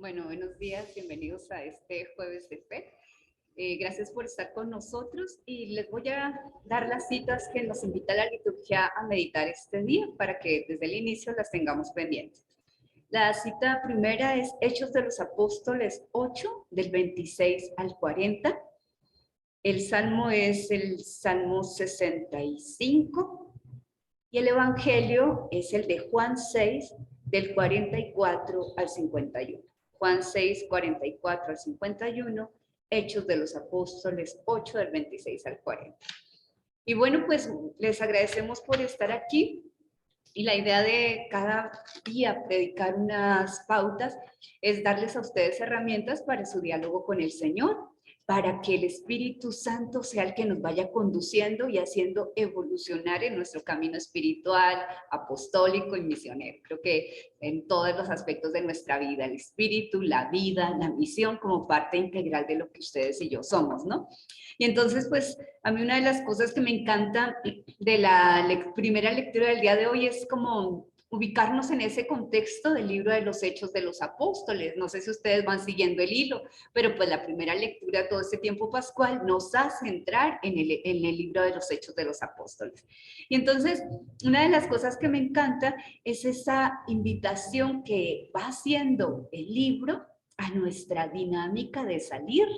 Bueno, buenos días, bienvenidos a este jueves de fe. Gracias por estar con nosotros y les voy a dar las citas que nos invita la liturgia a meditar este día para que desde el inicio las tengamos pendientes. La cita primera es Hechos de los Apóstoles 8, del 26 al 40. El salmo es el Salmo 65 y el Evangelio es el de Juan 6, del 44 al 51. Juan 6, 44 al 51, Hechos de los Apóstoles 8, del 26 al 40. Y bueno, pues les agradecemos por estar aquí. Y la idea de cada día predicar unas pautas es darles a ustedes herramientas para su diálogo con el Señor, para que el Espíritu Santo sea el que nos vaya conduciendo y haciendo evolucionar en nuestro camino espiritual, apostólico y misionero. Creo que en todos los aspectos de nuestra vida, el espíritu, la vida, la misión como parte integral de lo que ustedes y yo somos, ¿no? Y entonces, pues, a mí una de las cosas que me encanta de la primera lectura del día de hoy es como ubicarnos en ese contexto del libro de los Hechos de los Apóstoles. No sé si ustedes van siguiendo el hilo, pero pues la primera lectura, todo este tiempo pascual, nos hace entrar en el libro de los Hechos de los Apóstoles. Y entonces, una de las cosas que me encanta es esa invitación que va haciendo el libro a nuestra dinámica de salir,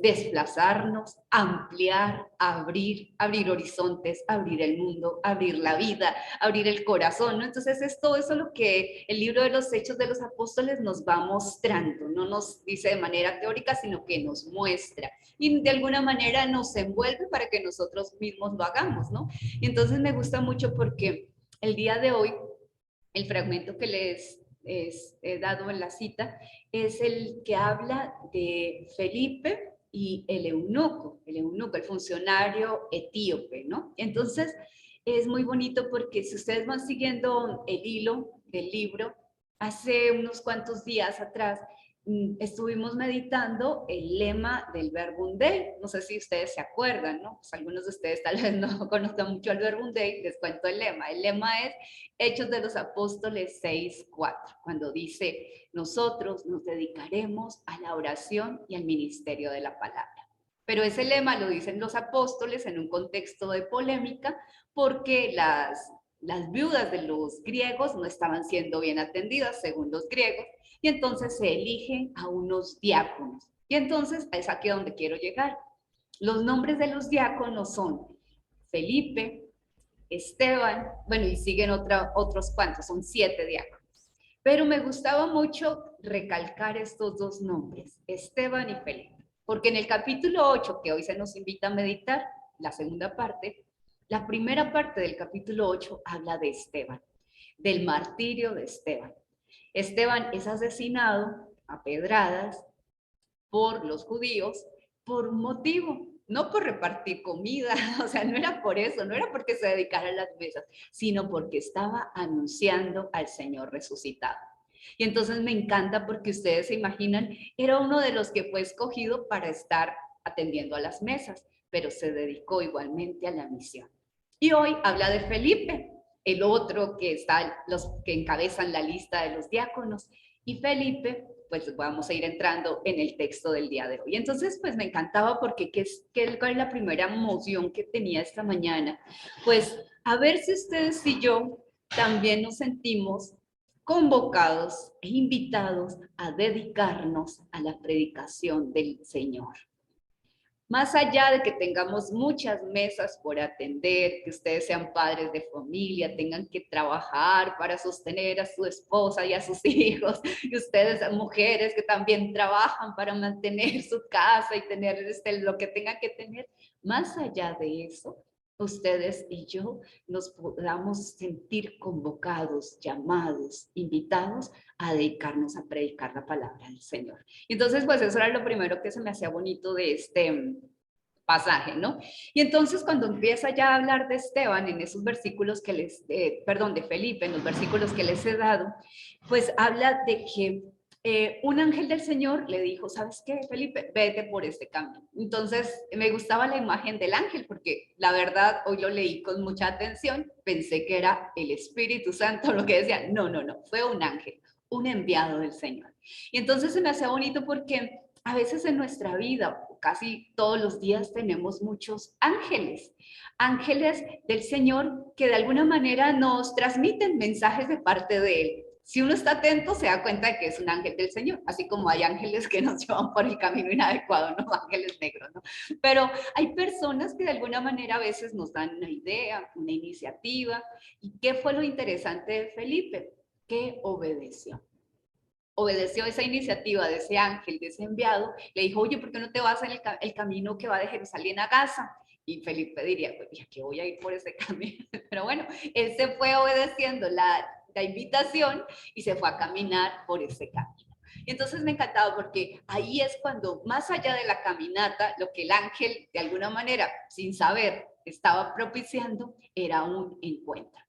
desplazarnos, ampliar, abrir horizontes, abrir el mundo, abrir la vida, abrir el corazón, ¿no? Entonces es todo eso lo que el libro de los Hechos de los Apóstoles nos va mostrando, no nos dice de manera teórica, sino que nos muestra y de alguna manera nos envuelve para que nosotros mismos lo hagamos, ¿no? Y entonces me gusta mucho porque el día de hoy, el fragmento que les he dado en la cita, es el que habla de Felipe y el funcionario etíope, ¿no? Entonces, es muy bonito porque si ustedes van siguiendo el hilo del libro, hace unos cuantos días atrás estuvimos meditando el lema del Verbum Dei. No sé si ustedes se acuerdan, ¿no? Pues algunos de ustedes tal vez no conozcan mucho el Verbum Dei, les cuento el lema. El lema es Hechos de los Apóstoles 6:4, cuando dice, nosotros nos dedicaremos a la oración y al ministerio de la palabra. Pero ese lema lo dicen los apóstoles en un contexto de polémica porque las viudas de los griegos no estaban siendo bien atendidas según los griegos y entonces se eligen a unos diáconos. Y entonces es aquí donde quiero llegar. Los nombres de los diáconos son Felipe, Esteban, bueno, y siguen otros cuantos, son 7 diáconos. Pero me gustaba mucho recalcar estos dos nombres, Esteban y Felipe, porque en el capítulo 8, que hoy se nos invita a meditar, la segunda parte, la primera parte del capítulo 8 habla de Esteban, del martirio de Esteban. Esteban es asesinado a pedradas por los judíos por un motivo, no por repartir comida, o sea, no era por eso, no era porque se dedicara a las mesas, sino porque estaba anunciando al Señor resucitado. Y entonces me encanta porque ustedes se imaginan, era uno de los que fue escogido para estar atendiendo a las mesas, pero se dedicó igualmente a la misión. Y hoy habla de Felipe, el otro que está, los que encabezan la lista de los diáconos, y Felipe, pues vamos a ir entrando en el texto del día de hoy. Entonces, pues me encantaba porque ¿cuál es la primera emoción que tenía esta mañana? Pues a ver si ustedes y yo también nos sentimos convocados e invitados a dedicarnos a la predicación del Señor. Más allá de que tengamos muchas mesas por atender, que ustedes sean padres de familia, tengan que trabajar para sostener a su esposa y a sus hijos, y ustedes mujeres que también trabajan para mantener su casa y tener lo que tengan que tener, más allá de eso, ustedes y yo nos podamos sentir convocados, llamados, invitados a dedicarnos a predicar la palabra del Señor. Entonces, pues eso era lo primero que se me hacía bonito de este pasaje, ¿no? Y entonces cuando empieza ya a hablar de Esteban en esos versículos que de Felipe, en los versículos que les he dado, pues habla de que un ángel del Señor le dijo, ¿sabes qué, Felipe? Vete por este camino. Entonces me gustaba la imagen del ángel porque la verdad hoy lo leí con mucha atención, pensé que era el Espíritu Santo lo que decía, no, fue un ángel. un enviado del Señor. Y entonces se me hace bonito porque a veces en nuestra vida, casi todos los días, tenemos muchos ángeles, ángeles del Señor que de alguna manera nos transmiten mensajes de parte de Él. Si uno está atento, se da cuenta de que es un ángel del Señor, así como hay ángeles que nos llevan por el camino inadecuado, ¿no? Ángeles negros, ¿no? Pero hay personas que de alguna manera a veces nos dan una idea, una iniciativa. ¿Y qué fue lo interesante de Felipe? Que obedeció esa iniciativa de ese ángel, de ese enviado, le dijo, oye, ¿por qué no te vas en el camino que va de Jerusalén a Gaza? Y Felipe diría, pues, ¿ya que voy a ir por ese camino? Pero bueno, él se fue obedeciendo la invitación y se fue a caminar por ese camino. Y entonces me encantaba porque ahí es cuando, más allá de la caminata, lo que el ángel, de alguna manera, sin saber, estaba propiciando, era un encuentro.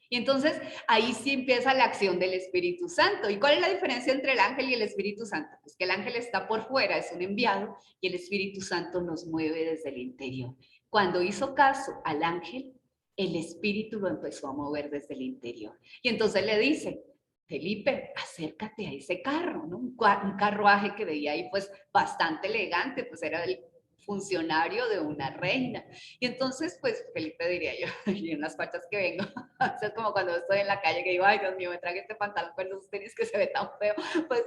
Y entonces ahí sí empieza la acción del Espíritu Santo. ¿Y cuál es la diferencia entre el ángel y el Espíritu Santo? Pues que el ángel está por fuera, es un enviado, y el Espíritu Santo nos mueve desde el interior. Cuando hizo caso al ángel, el Espíritu lo empezó a mover desde el interior. Y entonces le dice, Felipe, acércate a ese carro, ¿no? Un carruaje que veía ahí pues bastante elegante, pues era el funcionario de una reina. Y entonces, pues Felipe diría yo, y unas fachas que vengo, o sea, es como cuando estoy en la calle que digo, ay Dios mío, me traje este pantalón con esos tenis que se ve tan feo, pues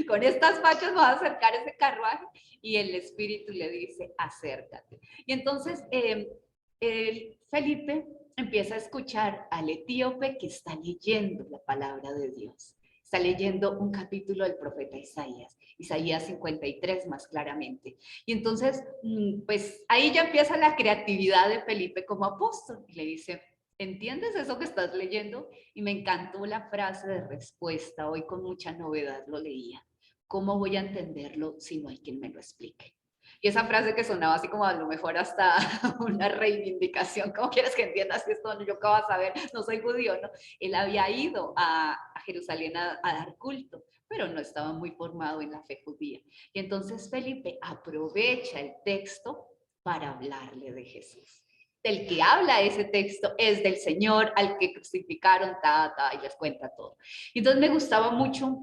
con estas fachas me va a acercar ese carruaje y el espíritu le dice, acércate. Y entonces Felipe empieza a escuchar al etíope que está leyendo la palabra de Dios. Está leyendo un capítulo del profeta Isaías, Isaías 53 más claramente. Y entonces, pues ahí ya empieza la creatividad de Felipe como apóstol y le dice, ¿entiendes eso que estás leyendo? Y me encantó la frase de respuesta, hoy con mucha novedad lo leía. ¿Cómo voy a entenderlo si no hay quien me lo explique? Y esa frase que sonaba así como a lo mejor hasta una reivindicación, ¿cómo quieres que entiendas esto? Yo qué vas a saber, no soy judío, ¿no? Él había ido a Jerusalén a dar culto, pero no estaba muy formado en la fe judía. Y entonces Felipe aprovecha el texto para hablarle de Jesús. Del que habla ese texto es del Señor al que crucificaron, y les cuenta todo. Y entonces me gustaba mucho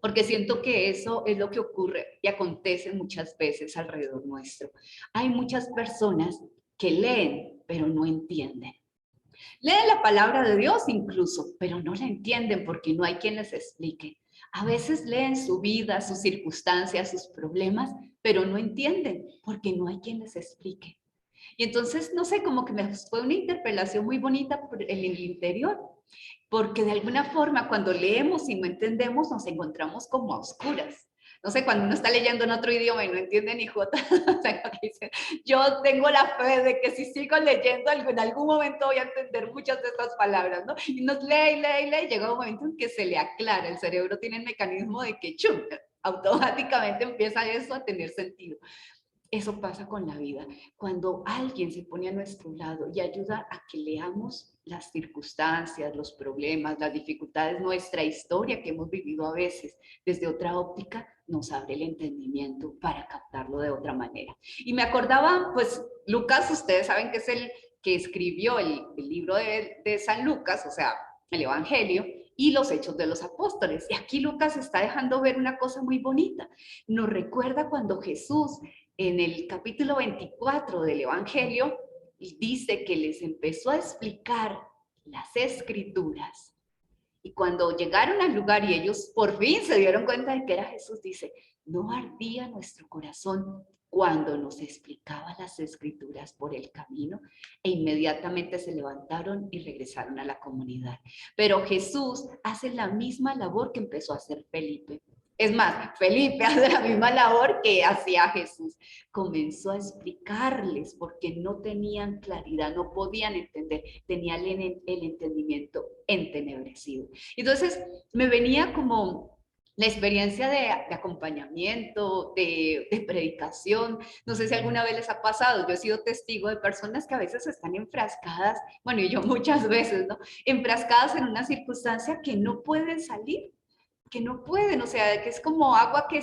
porque siento que eso es lo que ocurre y acontece muchas veces alrededor nuestro. Hay muchas personas que leen, pero no entienden. Leen la palabra de Dios incluso, pero no la entienden porque no hay quien les explique. A veces leen su vida, sus circunstancias, sus problemas, pero no entienden porque no hay quien les explique. Y entonces, no sé, como que me fue una interpelación muy bonita en el interior, porque de alguna forma cuando leemos y no entendemos nos encontramos como a oscuras. No sé, cuando uno está leyendo en otro idioma y no entiende ni jota, o sea, yo tengo la fe de que si sigo leyendo en algún momento voy a entender muchas de estas palabras, ¿no? Y nos lee, lee, lee, llega un momento en que se le aclara, el cerebro tiene el mecanismo de que chum, automáticamente empieza eso a tener sentido. Eso pasa con la vida. Cuando alguien se pone a nuestro lado y ayuda a que leamos las circunstancias, los problemas, las dificultades, nuestra historia que hemos vivido a veces desde otra óptica, nos abre el entendimiento para captarlo de otra manera. Y me acordaba, pues, Lucas, ustedes saben que es el que escribió el libro de San Lucas, o sea, el Evangelio, y los Hechos de los Apóstoles. Y aquí Lucas está dejando ver una cosa muy bonita. Nos recuerda cuando Jesús en el capítulo 24 del Evangelio, dice que les empezó a explicar las escrituras. Y cuando llegaron al lugar y ellos por fin se dieron cuenta de que era Jesús, dice, no ardía nuestro corazón cuando nos explicaba las escrituras por el camino, e inmediatamente se levantaron y regresaron a la comunidad. Pero Jesús hace la misma labor que empezó a hacer Felipe. Es más, Felipe hace la misma labor que hacía Jesús. Comenzó a explicarles porque no tenían claridad, no podían entender, tenían el entendimiento entenebrecido. Entonces me venía como la experiencia de acompañamiento, de predicación. No sé si alguna vez les ha pasado, yo he sido testigo de personas que a veces están enfrascadas, bueno, y yo muchas veces, ¿no? Enfrascadas en una circunstancia que no pueden salir, que no pueden, o sea, que es como agua que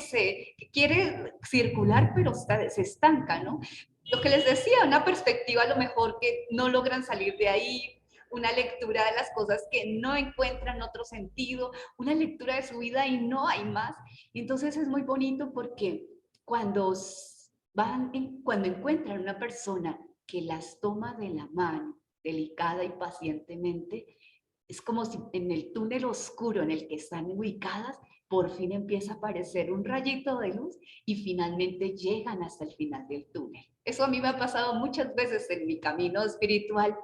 quiere circular, pero se estanca, ¿no? Lo que les decía, una perspectiva a lo mejor que no logran salir de ahí, una lectura de las cosas que no encuentran otro sentido, una lectura de su vida y no hay más. Y entonces es muy bonito porque cuando cuando encuentran una persona que las toma de la mano, delicada y pacientemente, es como si en el túnel oscuro en el que están ubicadas, por fin empieza a aparecer un rayito de luz y finalmente llegan hasta el final del túnel. Eso a mí me ha pasado muchas veces en mi camino espiritual,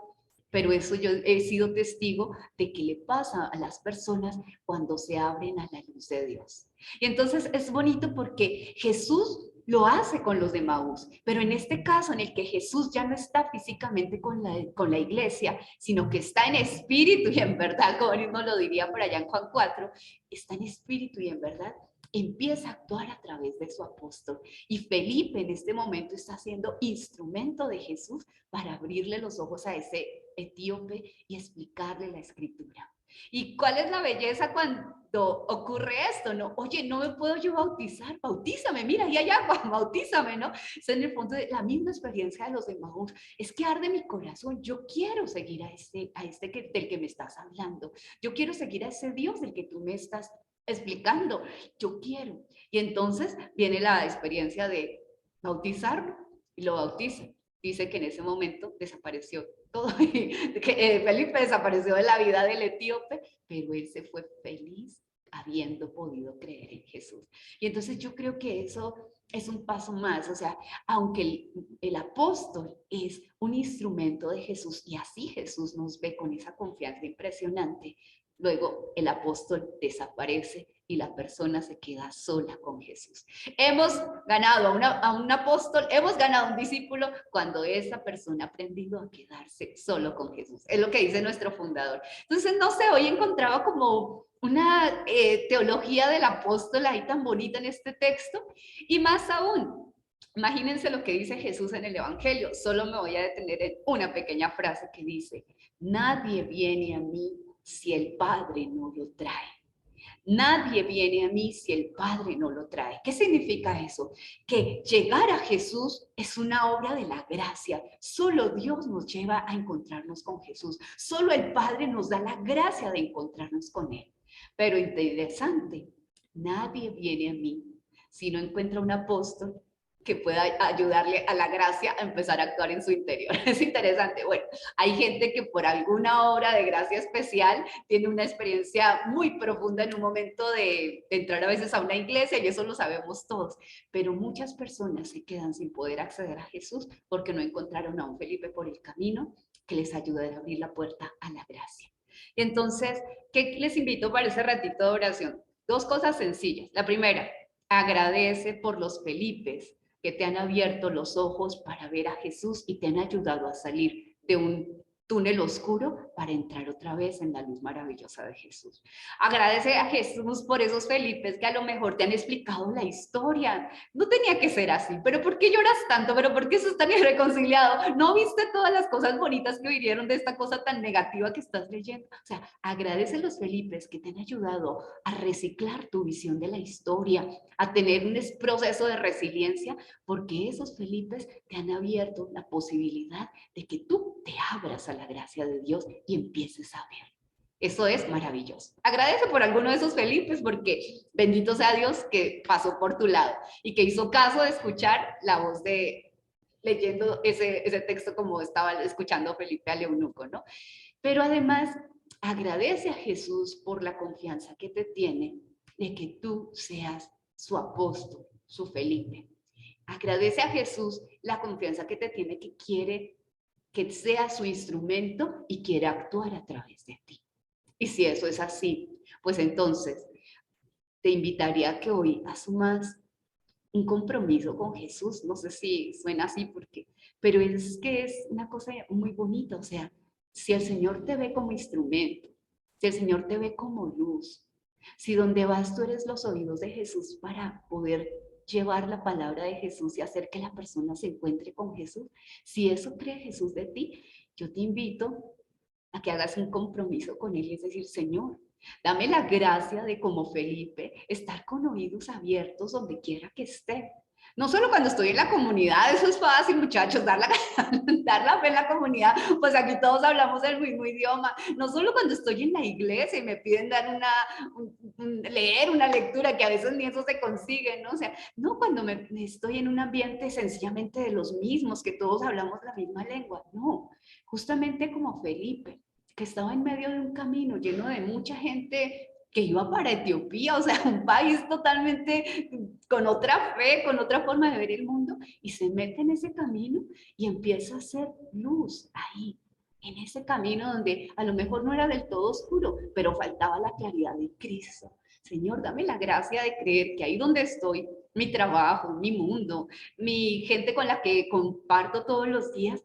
pero eso yo he sido testigo de que le pasa a las personas cuando se abren a la luz de Dios. Y entonces es bonito porque Jesús lo hace con los de Maús, pero en este caso en el que Jesús ya no está físicamente con la iglesia, sino que está en espíritu y en verdad, como mismo lo diría por allá en Juan 4, está en espíritu y en verdad, empieza a actuar a través de su apóstol. Y Felipe en este momento está siendo instrumento de Jesús para abrirle los ojos a ese etíope y explicarle la escritura. ¿Y cuál es la belleza cuando ocurre esto? No, oye, no me puedo yo bautizar, bautízame, mira, y hay agua, bautízame, ¿no? Es en el fondo de la misma experiencia de los de Maús, es que arde mi corazón, yo quiero seguir del que me estás hablando, yo quiero seguir a ese Dios del que tú me estás explicando, yo quiero. Y entonces viene la experiencia de bautizarlo y lo bautiza. Dice que en ese momento desapareció todo, que Felipe desapareció de la vida del etíope, pero él se fue feliz habiendo podido creer en Jesús. Y entonces yo creo que eso es un paso más, o sea, aunque el apóstol es un instrumento de Jesús y así Jesús nos ve con esa confianza impresionante, luego el apóstol desaparece y la persona se queda sola con Jesús. Hemos ganado a un apóstol, hemos ganado a un discípulo cuando esa persona ha aprendido a quedarse solo con Jesús. Es lo que dice nuestro fundador. Entonces, no sé, hoy encontraba como una teología del apóstol ahí tan bonita en este texto y más aún. Imagínense lo que dice Jesús en el Evangelio. Solo me voy a detener en una pequeña frase que dice, nadie viene a mí si el Padre no lo trae. Nadie viene a mí si el Padre no lo trae. ¿Qué significa eso? Que llegar a Jesús es una obra de la gracia. Solo Dios nos lleva a encontrarnos con Jesús. Solo el Padre nos da la gracia de encontrarnos con Él. Pero interesante, nadie viene a mí si no encuentra un apóstol que pueda ayudarle a la gracia a empezar a actuar en su interior. Es interesante. Bueno, hay gente que por alguna obra de gracia especial tiene una experiencia muy profunda en un momento de entrar a veces a una iglesia y eso lo sabemos todos, pero muchas personas se quedan sin poder acceder a Jesús porque no encontraron a un Felipe por el camino que les ayude a abrir la puerta a la gracia. Entonces, ¿qué les invito para ese ratito de oración? Dos cosas sencillas. La primera, agradece por los Felipes que te han abierto los ojos para ver a Jesús y te han ayudado a salir de un túnel oscuro para entrar otra vez en la luz maravillosa de Jesús. Agradece a Jesús por esos Felipes que a lo mejor te han explicado la historia. No tenía que ser así, pero ¿por qué lloras tanto? ¿Pero por qué estás tan irreconciliado? ¿No viste todas las cosas bonitas que vinieron de esta cosa tan negativa que estás leyendo? O sea, agradece a los Felipes que te han ayudado a reciclar tu visión de la historia, a tener un proceso de resiliencia, porque esos Felipes te han abierto la posibilidad de que tú te abras a la gracia de Dios y empieces a ver. Eso es maravilloso. Agradece por alguno de esos Felipes porque bendito sea Dios que pasó por tu lado y que hizo caso de escuchar la voz de leyendo ese texto como estaba escuchando Felipe al eunuco, ¿no? Pero además agradece a Jesús por la confianza que te tiene de que tú seas su apóstol, su Felipe. Agradece a Jesús la confianza que te tiene, que quiere que sea su instrumento y quiere actuar a través de ti. Y si eso es así, pues entonces te invitaría a que hoy asumas un compromiso con Jesús. No sé si suena así, pero es que es una cosa muy bonita. O sea, si el Señor te ve como instrumento, si el Señor te ve como luz, si donde vas tú eres los oídos de Jesús para poder llevar la palabra de Jesús y hacer que la persona se encuentre con Jesús, si eso cree Jesús de ti, yo te invito a que hagas un compromiso con Él y es decir, Señor, dame la gracia de como Felipe estar con oídos abiertos donde quiera que esté. No solo cuando estoy en la comunidad, eso es fácil, muchachos, dar la fe en la comunidad, pues aquí todos hablamos el mismo idioma. No solo cuando estoy en la iglesia y me piden dar leer una lectura, que a veces ni eso se consigue, ¿no? O sea, no cuando estoy en un ambiente sencillamente de los mismos, que todos hablamos la misma lengua, no. Justamente como Felipe, que estaba en medio de un camino lleno de mucha gente que iba para Etiopía, o sea, un país totalmente con otra fe, con otra forma de ver el mundo, y se mete en ese camino y empieza a hacer luz ahí, en ese camino donde a lo mejor no era del todo oscuro, pero faltaba la claridad de Cristo. Señor, dame la gracia de creer que ahí donde estoy, mi trabajo, mi mundo, mi gente con la que comparto todos los días,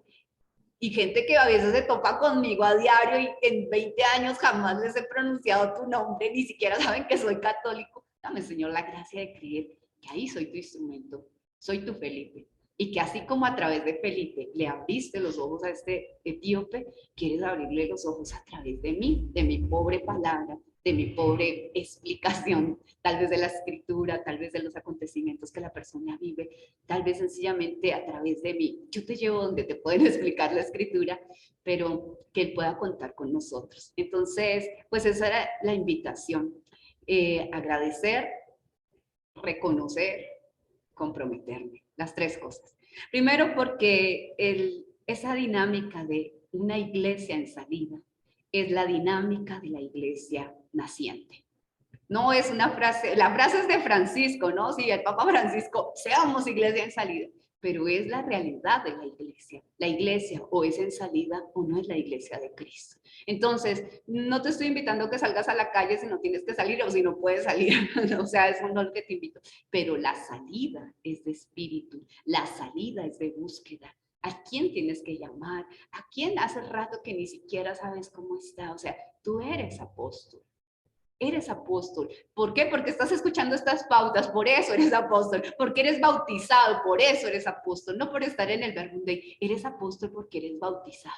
y gente que a veces se topa conmigo a diario y en 20 años jamás les he pronunciado tu nombre, ni siquiera saben que soy católico. Dame, Señor, la gracia de creer que ahí soy tu instrumento, soy tu Felipe. Y que así como a través de Felipe le abriste los ojos a este etíope, quieres abrirle los ojos a través de mí, de mi pobre palabra, de mi pobre explicación, tal vez de la escritura, tal vez de los acontecimientos que la persona vive, tal vez sencillamente a través de mí. Yo te llevo donde te pueden explicar la escritura, pero que Él pueda contar con nosotros. Entonces, pues esa era la invitación. Agradecer, reconocer, comprometerme, las tres cosas. Primero porque esa dinámica de una iglesia en salida es la dinámica de la iglesia naciente. No es una frase, la frase es de Francisco, ¿no? Sí, el Papa Francisco, seamos iglesia en salida, pero es la realidad de la iglesia. La iglesia o es en salida o no es la iglesia de Cristo. Entonces, no te estoy invitando a que salgas a la calle si no tienes que salir o si no puedes salir, o sea, eso no es lo que te invito, pero la salida es de espíritu, la salida es de búsqueda. ¿A quién tienes que llamar? ¿A quién hace rato que ni siquiera sabes cómo está? O sea, tú eres apóstol. Eres apóstol. ¿Por qué? Porque estás escuchando estas pautas, por eso eres apóstol. Porque eres bautizado, por eso eres apóstol. No por estar en el Verbum Dei. Eres apóstol porque eres bautizado.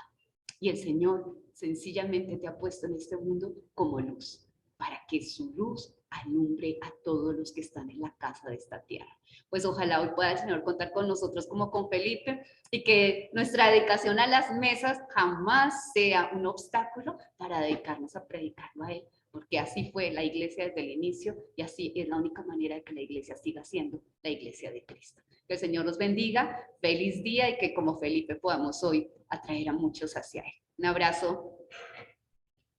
Y el Señor sencillamente te ha puesto en este mundo como luz, para que su luz alumbre a todos los que están en la casa de esta tierra. Pues ojalá hoy pueda el Señor contar con nosotros como con Felipe y que nuestra dedicación a las mesas jamás sea un obstáculo para dedicarnos a predicarlo a Él, porque así fue la iglesia desde el inicio y así es la única manera de que la iglesia siga siendo la iglesia de Cristo. Que el Señor los bendiga, feliz día y que como Felipe podamos hoy atraer a muchos hacia Él. Un abrazo.